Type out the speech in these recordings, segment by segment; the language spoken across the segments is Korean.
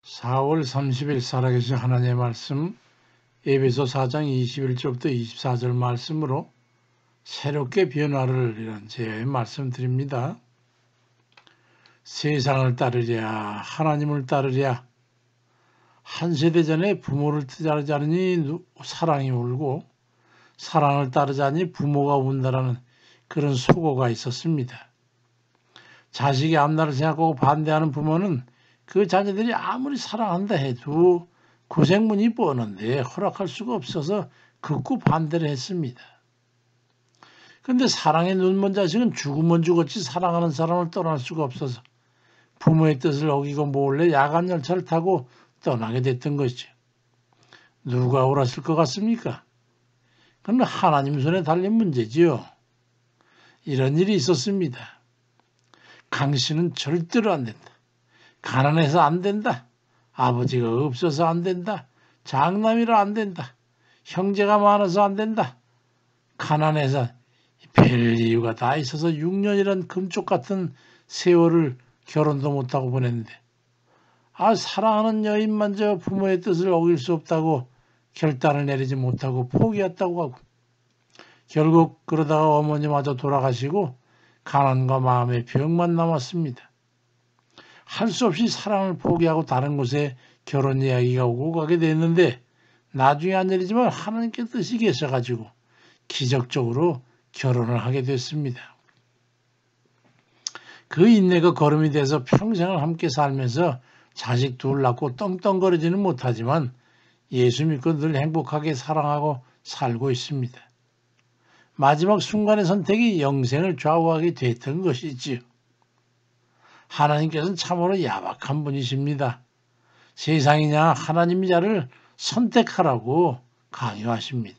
4월 30일 살아계신 하나님의 말씀 에베소 4장 21절부터 24절 말씀으로 새롭게 변화를 이란 제야의 말씀 드립니다. 세상을 따르랴 하나님을 따르랴. 한 세대 전에 부모를 따르자니 사랑이 울고 사랑을 따르자니 부모가 운다라는 그런 속어가 있었습니다. 자식이 앞날을 생각하고 반대하는 부모는 그 자녀들이 아무리 사랑한다 해도 고생문이 뻔한데 허락할 수가 없어서 극구 반대를 했습니다. 그런데 사랑에 눈먼 자식은 죽으면 죽었지 사랑하는 사람을 떠날 수가 없어서 부모의 뜻을 어기고 몰래 야간 열차를 타고 떠나게 됐던 것이죠. 누가 옳았을 것 같습니까? 그건 하나님 손에 달린 문제지요. 이런 일이 있었습니다. 강씨는 절대로 안 된다. 가난해서 안 된다. 아버지가 없어서 안 된다. 장남이라 안 된다. 형제가 많아서 안 된다. 가난해서 별 이유가 다 있어서 6년이란 금쪽 같은 세월을 결혼도 못하고 보냈는데 사랑하는 여인만 저 부모의 뜻을 어길 수 없다고 결단을 내리지 못하고 포기했다고 하고 결국 그러다가 어머니마저 돌아가시고 가난과 마음의 병만 남았습니다. 할 수 없이 사랑을 포기하고 다른 곳에 결혼 이야기가 오고 가게 됐는데 나중에 한 일이지만 하나님께 뜻이 계셔가지고 기적적으로 결혼을 하게 됐습니다. 그 인내가 걸음이 돼서 평생을 함께 살면서 자식 둘 낳고 떵떵거리지는 못하지만 예수 믿고 늘 행복하게 사랑하고 살고 있습니다. 마지막 순간의 선택이 영생을 좌우하게 됐던 것이지요. 하나님께서는 참으로 야박한 분이십니다. 세상이냐 하나님이냐를 선택하라고 강요하십니다.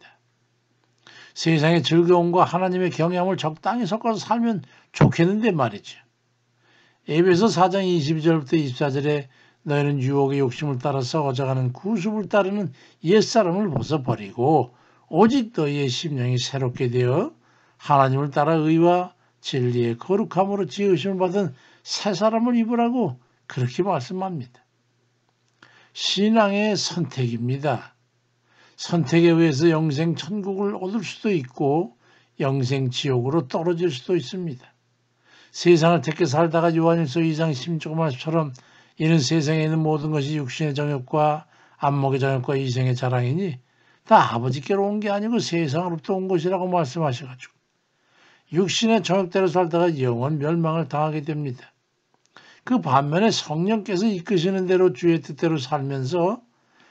세상의 즐거움과 하나님의 경향을 적당히 섞어서 살면 좋겠는데 말이죠. 에베소 4장 22절부터 24절에 너희는 유혹의 욕심을 따라 썩어져가는 구습을 따르는 옛사람을 벗어버리고 오직 너희의 심령이 새롭게 되어 하나님을 따라 의와 진리의 거룩함으로 지으심을 받은 새 사람을 입으라고 그렇게 말씀합니다. 신앙의 선택입니다. 선택에 의해서 영생 천국을 얻을 수도 있고 영생 지옥으로 떨어질 수도 있습니다. 세상을 택해 살다가 요한일서 2장 16절 말씀처럼 이는 세상에 있는 모든 것이 육신의 정욕과 안목의 정욕과 이생의 자랑이니 다 아버지께로 온 게 아니고 세상으로부터 온 것이라고 말씀하셔가지고 육신의 정욕대로 살다가 영원 멸망을 당하게 됩니다. 그 반면에 성령께서 이끄시는 대로 주의 뜻대로 살면서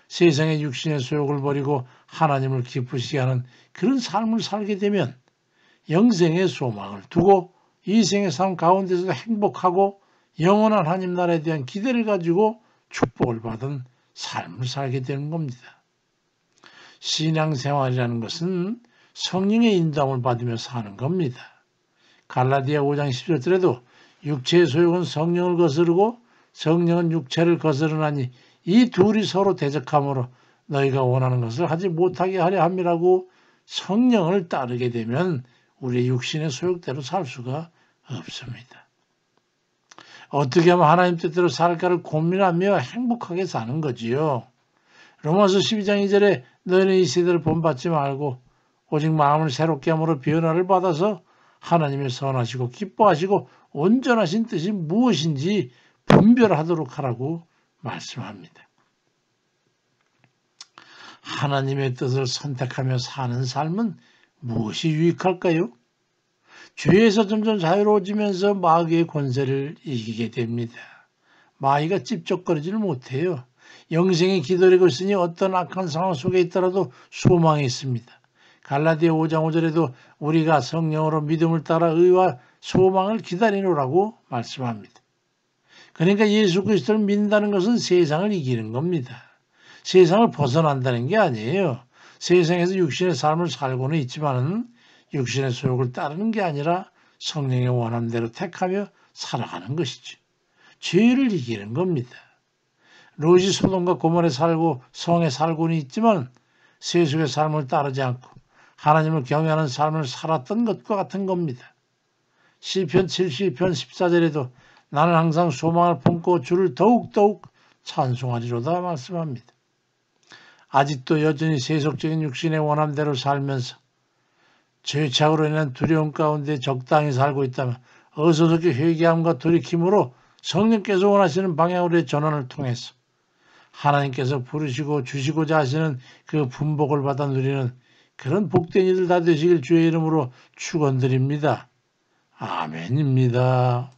세상의 육신의 소욕을 버리고 하나님을 기쁘시게 하는 그런 삶을 살게 되면 영생의 소망을 두고 이 생의 삶 가운데서 행복하고 영원한 하나님 나라에 대한 기대를 가지고 축복을 받은 삶을 살게 되는 겁니다. 신앙생활이라는 것은 성령의 인도함을 받으며 사는 겁니다. 갈라디아 5장 10절에도 육체의 소욕은 성령을 거스르고 성령은 육체를 거스르나니 이 둘이 서로 대적하므로 너희가 원하는 것을 하지 못하게 하려 함이라고 성령을 따르게 되면 우리의 육신의 소욕대로 살 수가 없습니다. 어떻게 하면 하나님 뜻대로 살까를 고민하며 행복하게 사는 거지요. 로마서 12장 2절에 너희는 이 세대를 본받지 말고 오직 마음을 새롭게 함으로 변화를 받아서 하나님의 선하시고 기뻐하시고 온전하신 뜻이 무엇인지 분별하도록 하라고 말씀합니다. 하나님의 뜻을 선택하며 사는 삶은 무엇이 유익할까요? 죄에서 점점 자유로워지면서 마귀의 권세를 이기게 됩니다. 마귀가 찝쩍거리지를 못해요. 영생이 기다리고 있으니 어떤 악한 상황 속에 있더라도 소망이 있습니다. 갈라디아 5장 5절에도 우리가 성령으로 믿음을 따라 의와 소망을 기다리노라고 말씀합니다. 그러니까 예수 그리스도를 믿는다는 것은 세상을 이기는 겁니다. 세상을 벗어난다는 게 아니에요. 세상에서 육신의 삶을 살고는 있지만은 육신의 소욕을 따르는 게 아니라 성령의 원하는 대로 택하며 살아가는 것이죠. 죄를 이기는 겁니다. 롯이 소돔과 고모에 살고 성에 살고는 있지만 세속의 삶을 따르지 않고 하나님을 경외하는 삶을 살았던 것과 같은 겁니다. 시편 70편 14절에도 나는 항상 소망을 품고 주를 더욱더욱 찬송하리로다 말씀합니다. 아직도 여전히 세속적인 육신의 원함대로 살면서 죄착으로 인한 두려움 가운데 적당히 살고 있다면 어서서히 회개함과 돌이킴으로 성령께서 원하시는 방향으로의 전환을 통해서 하나님께서 부르시고 주시고자 하시는 그 분복을 받아 누리는 그런 복된 이들 다 되시길 주의 이름으로 축원드립니다. 아멘입니다.